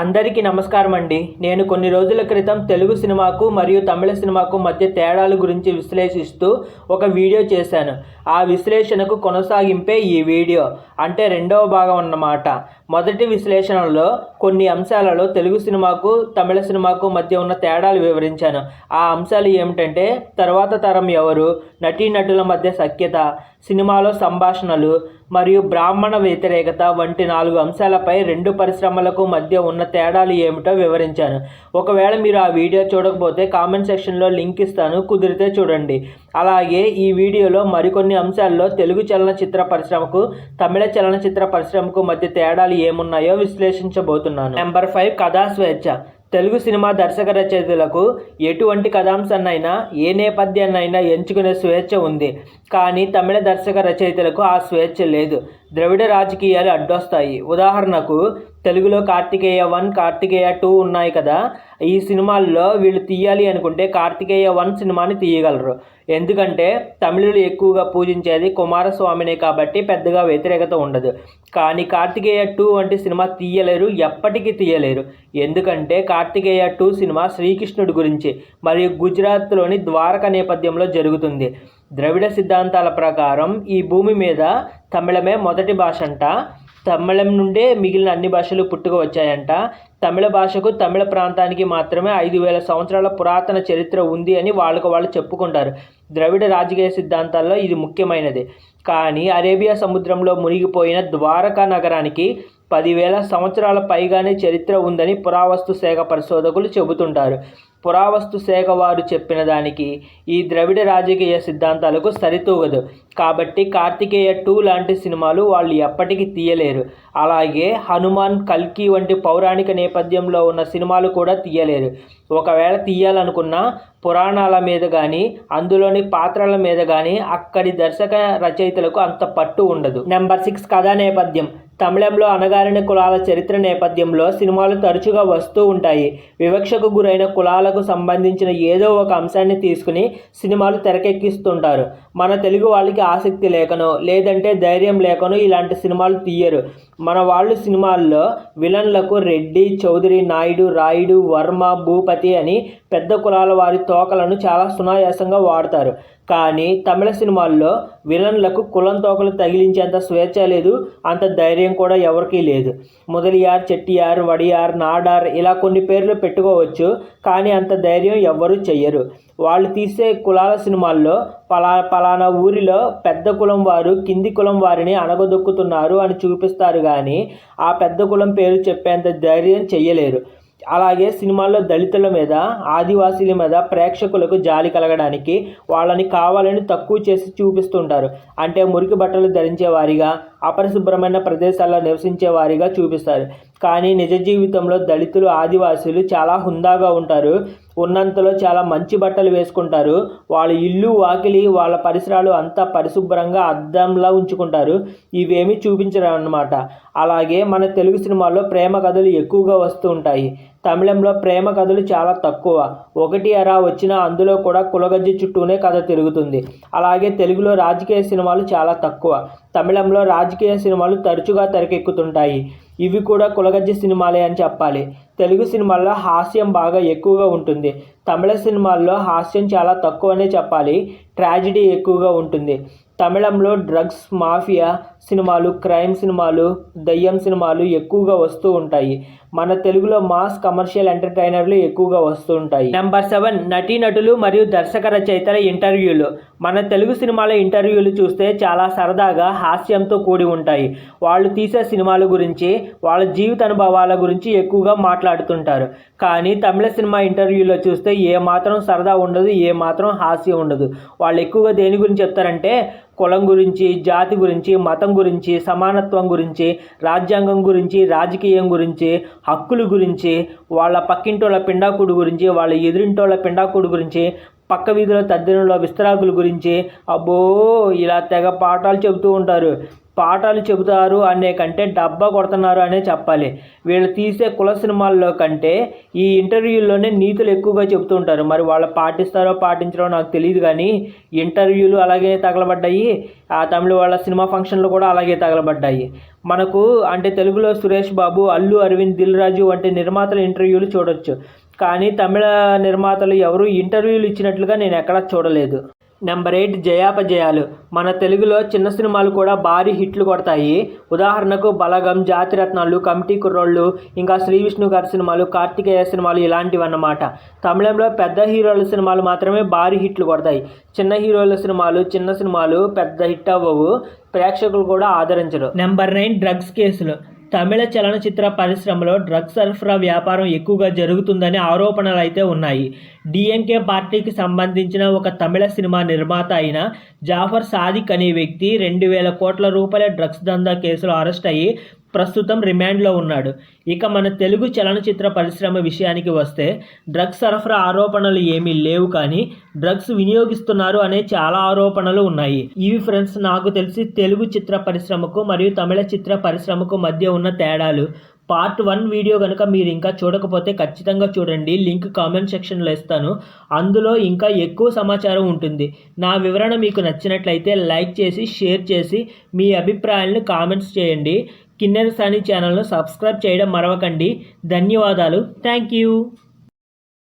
అందరికీ నమస్కారం అండి. నేను కొన్ని రోజుల క్రితం తెలుగు సినిమాకు మరియు తమిళ సినిమాకు మధ్య తేడాల గురించి విశ్లేషిస్తూ ఒక వీడియో చేశాను. ఆ విశ్లేషణకు కొనసాగింపే ఈ వీడియో, అంటే రెండవ భాగం అన్నమాట. మొదటి విశ్లేషణలో కొన్ని అంశాలలో తెలుగు సినిమాకు తమిళ సినిమాకు మధ్య ఉన్న తేడాలు వివరించాను. ఆ అంశాలు ఏమిటంటే, తర్వాత తరం ఎవరు, నటీనటుల మధ్య సఖ్యత, సినిమాలో సంభాషణలు మరియు బ్రాహ్మణ వ్యతిరేకత వంటి 4 అంశాలపై రెండు పరిశ్రమలకు మధ్య ఉన్న తేడాలు ఏమిటో వివరించాను. ఒకవేళ మీరు ఆ వీడియో చూడకపోతే కామెంట్ సెక్షన్లో లింక్ ఇస్తాను, కుదిరితే చూడండి. అలాగే ఈ వీడియోలో మరికొన్ని అంశాల్లో తెలుగు చలనచిత్ర పరిశ్రమకు తమిళ చలనచిత్ర పరిశ్రమకు మధ్య తేడాలు ఏమున్నాయో విశ్లేషించబోతున్నాను. నెంబర్ 5, కథా స్వేచ్ఛ. తెలుగు సినిమా దర్శక రచయితలకు ఎటువంటి కథాంశాన్నైనా ఏ నేపథ్యాన్నైనా ఎంచుకునే స్వేచ్ఛ ఉంది. కానీ తమిళ దర్శక రచయితలకు ఆ స్వేచ్ఛ లేదు. ద్రవిడ రాజకీయాలు అడ్డొస్తాయి. ఉదాహరణకు తెలుగులో కార్తికేయ 1, కార్తికేయ 2 ఉన్నాయి కదా. ఈ సినిమాల్లో వీళ్ళు తీయాలి అనుకుంటే కార్తికేయ 1 సినిమాని తీయగలరు. ఎందుకంటే తమిళులు ఎక్కువగా పూజించేది కుమారస్వామినే కాబట్టి పెద్దగా వ్యతిరేకత ఉండదు. కానీ కార్తికేయ 2 వంటి సినిమా తీయలేరు, ఎప్పటికీ తీయలేరు. ఎందుకంటే కార్తికేయ 2 సినిమా శ్రీకృష్ణుడి గురించి మరియు గుజరాత్లోని ద్వారక నేపథ్యంలో జరుగుతుంది. ద్రవిడ సిద్ధాంతాల ప్రకారం ఈ భూమి మీద తమిళమే మొదటి భాష అంట. తమిళం నుండే మిగిలిన అన్ని భాషలు పుట్టుక వచ్చాయంట. తమిళ భాషకు తమిళ ప్రాంతానికి మాత్రమే 5,000 సంవత్సరాల పురాతన చరిత్ర ఉంది అని వాళ్ళు చెప్పుకుంటారు. ద్రవిడ రాజకీయ సిద్ధాంతాల్లో ఇది ముఖ్యమైనది. కానీ అరేబియా సముద్రంలో మునిగిపోయిన ద్వారకా నగరానికి 10,000 సంవత్సరాల పైగానే చరిత్ర ఉందని పురావస్తు శాఖ పరిశోధకులు చెబుతుంటారు. పురావస్తు శాఖ వారు చెప్పిన దానికి ఈ ద్రవిడ రాజకీయ సిద్ధాంతాలకు సరితూగదు. కాబట్టి కార్తికేయ 2 లాంటి సినిమాలు వాళ్ళు ఎప్పటికీ తీయలేరు. అలాగే హనుమాన్, కల్కి వంటి పౌరాణిక నేపథ్యంలో ఉన్న సినిమాలు కూడా తీయలేరు. ఒకవేళ తీయాలనుకున్నా పురాణాల మీద కానీ అందులోని పాత్రల మీద కానీ అక్కడి దర్శక రచయితలకు అంత పట్టు ఉండదు. నెంబర్ 6, కథా నేపథ్యం. తమిళంలో అణగారిన కులాల చరిత్ర నేపథ్యంలో సినిమాలు తరచుగా వస్తూ ఉంటాయి. వివక్షకు గురైన కులాలకు సంబంధించిన ఏదో ఒక అంశాన్ని తీసుకుని సినిమాలు తెరకెక్కిస్తుంటారు. మన తెలుగు వాళ్ళకి ఆసక్తి లేకనో లేదంటే ధైర్యం లేకనో ఇలాంటి సినిమాలు తీయరు. మన వాళ్ళు సినిమాల్లో విలన్లకు రెడ్డి, చౌదరి, నాయుడు, రాయుడు, వర్మ, భూపతి అని పెద్ద కులాల వారి తోకలను చాలా సునాయాసంగా వాడతారు. కానీ తమిళ సినిమాల్లో విలన్లకు కులం తోకలు తగిలించేంత స్వేచ్ఛ లేదు, అంత ధైర్యం కూడా ఎవరికీ లేదు. మొదలియార్, చెట్టియార్, వడియార్, నాడార్ ఇలా కొన్ని పేర్లు పెట్టుకోవచ్చు, కానీ అంత ధైర్యం ఎవ్వరూ చెయ్యరు. వాళ్ళు తీసే కులాల సినిమాల్లో పలానా ఊరిలో పెద్ద కులం వారు కింది కులం వారిని అణగదొక్కుతున్నారు అని చూపిస్తారు, కానీ ఆ పెద్ద కులం పేరు చెప్పేంత ధైర్యం చెయ్యలేరు. అలాగే సినిమాల్లో దళితుల మీద, ఆదివాసీల మీద ప్రేక్షకులకు జాలి కలగడానికి వాళ్ళని కావాలని తక్కువ చేసి చూపిస్తుంటారు. అంటే మురికి బట్టలు ధరించే వారిగా, అపరిశుభ్రమైన ప్రదేశాల్లో నివసించే వారిగా చూపిస్తారు. కానీ నిజ జీవితంలో దళితులు, ఆదివాసీలు చాలా హుందాగా ఉంటారు. ఉన్నంతలో చాలా మంచి బట్టలు వేసుకుంటారు. వాళ్ళ ఇల్లు, వాకిలి, వాళ్ళ పరిసరాలు అంతా పరిశుభ్రంగా అద్దంలా ఉంచుకుంటారు. ఇవేమీ చూపించరు అన్నమాట. అలాగే మన తెలుగు సినిమాల్లో ప్రేమ కథలు ఎక్కువగా వస్తూ ఉంటాయి. తమిళంలో ప్రేమ కథలు చాలా తక్కువ. ఒకటి అరా వచ్చినా అందులో కూడా కులగజ్జి చుట్టూనే కథ తిరుగుతుంది. అలాగే తెలుగులో రాజకీయ సినిమాలు చాలా తక్కువ. తమిళంలో రాజకీయ సినిమాలు తరచుగా తెరకెక్కుతుంటాయి. ఇవి కూడా కులగజ్జి సినిమాలే అని చెప్పాలి. తెలుగు సినిమాల్లో హాస్యం బాగా ఎక్కువగా ఉంటుంది. తమిళ సినిమాల్లో హాస్యం చాలా తక్కువనే చెప్పాలి. ట్రాజిడీ ఎక్కువగా ఉంటుంది. తమిళంలో డ్రగ్స్, మాఫియా సినిమాలు, క్రైమ్ సినిమాలు, దయ్యం సినిమాలు ఎక్కువగా వస్తూ ఉంటాయి. మన తెలుగులో మాస్ కమర్షియల్ ఎంటర్టైనర్లు ఎక్కువగా వస్తూ ఉంటాయి. నెంబర్ 7, నటీనటులు మరియు దర్శక రచయితల ఇంటర్వ్యూలు. మన తెలుగు సినిమాల ఇంటర్వ్యూలు చూస్తే చాలా సరదాగా హాస్యంతో కూడి ఉంటాయి. వాళ్ళు తీసే సినిమాల గురించి, వాళ్ళ జీవిత అనుభవాల గురించి ఎక్కువగా మాట్లాడుతుంటారు. కానీ తమిళ సినిమా ఇంటర్వ్యూలో చూస్తే ఏమాత్రం సరదా ఉండదు, ఏమాత్రం హాస్యం ఉండదు. వాళ్ళు ఎక్కువగా దేని గురించి చెప్తారంటే కులం గురించి, జాతి గురించి, మతం గురించి, సమానత్వం గురించి, రాజ్యాంగం గురించి, రాజకీయం గురించి, హక్కుల గురించి, వాళ్ళ పక్కింటోళ్ళ పిండాకుడు గురించి, వాళ్ళ ఎదురింటోళ్ళ పిండాకుడు గురించి, పక్క వీధిలో తద్దినంలో విస్తరాకుల గురించి, అబ్బో ఇలా తెగ పాఠాలు చెబుతూ ఉంటారు. పాఠాలు చెబుతారు అనే కంటే డబ్బా కొడుతున్నారు అనే చెప్పాలి. వీళ్ళు తీసే కుల సినిమాల్లో కంటే ఈ ఇంటర్వ్యూల్లోనే నీతులు ఎక్కువగా చెబుతూ ఉంటారు. మరి వాళ్ళు పాటిస్తారో పాటించరో నాకు తెలియదు, కానీ ఇంటర్వ్యూలు అలాగే తగలబడ్డాయి. ఆ తమిళ వాళ్ళ సినిమా ఫంక్షన్లు కూడా అలాగే తగలబడ్డాయి. మనకు అంటే తెలుగులో సురేష్ బాబు, అల్లు అరవింద్, దిల్ రాజు వంటి నిర్మాతల ఇంటర్వ్యూలు చూడొచ్చు. కానీ తమిళ నిర్మాతలు ఎవరు ఇంటర్వ్యూలు ఇచ్చినట్లుగా నేను ఎక్కడా చూడలేదు. నెంబర్ 8 జయాపజయాలు. మన తెలుగులో చిన్న సినిమాలు కూడా భారీ హిట్లు కొడతాయి. ఉదాహరణకు బలగం, జాతిరత్నాలు, కమిటీ కుర్రోళ్ళు, ఇంకా శ్రీ విష్ణు గారి సినిమాలు, కార్తికేయ సినిమాలు ఇలాంటివి అన్నమాట. తమిళంలో పెద్ద హీరోల సినిమాలు మాత్రమే భారీ హిట్లు కొడతాయి. చిన్న హీరోల సినిమాలు, చిన్న సినిమాలు పెద్ద హిట్ అవ్వవు, ప్రేక్షకులు కూడా ఆదరించరు. నెంబర్ 9 డ్రగ్స్ కేసులు. తమిళ చలనచిత్ర పరిశ్రమలో డ్రగ్స్ సరఫరా వ్యాపారం ఎక్కువగా జరుగుతుందని ఆరోపణలు అయితే ఉన్నాయి. డిఎంకే పార్టీకి సంబంధించిన ఒక తమిళ సినిమా నిర్మాత అయిన జాఫర్ సాదిక్ అనే వ్యక్తి 2,000 కోట్ల రూపాయల డ్రగ్స్ దందా కేసులో అరెస్ట్ అయ్యి ప్రస్తుతం రిమాండ్లో ఉన్నాడు. ఇక మన తెలుగు చలనచిత్ర పరిశ్రమ విషయానికి వస్తే డ్రగ్స్ సరఫరా ఆరోపణలు ఏమీ లేవు, కానీ డ్రగ్స్ వినియోగిస్తున్నారు అనే చాలా ఆరోపణలు ఉన్నాయి. ఇవి ఫ్రెండ్స్ నాకు తెలిసి తెలుగు చిత్ర పరిశ్రమకు మరియు తమిళ చిత్ర పరిశ్రమకు మధ్య ఉన్న తేడాలు. పార్ట్ 1 వీడియో కనుక మీరు ఇంకా చూడకపోతే ఖచ్చితంగా చూడండి, లింక్ కామెంట్ సెక్షన్లో ఇస్తాను. అందులో ఇంకా ఎక్కువ సమాచారం ఉంటుంది. నా వివరణ మీకు నచ్చినట్లయితే లైక్ చేసి, షేర్ చేసి మీ అభిప్రాయాలను కామెంట్స్ చేయండి. కిన్నెర సాని ఛానల్ను సబ్స్క్రైబ్ చేయడం మరవకండి. ధన్యవాదాలు. Thank you.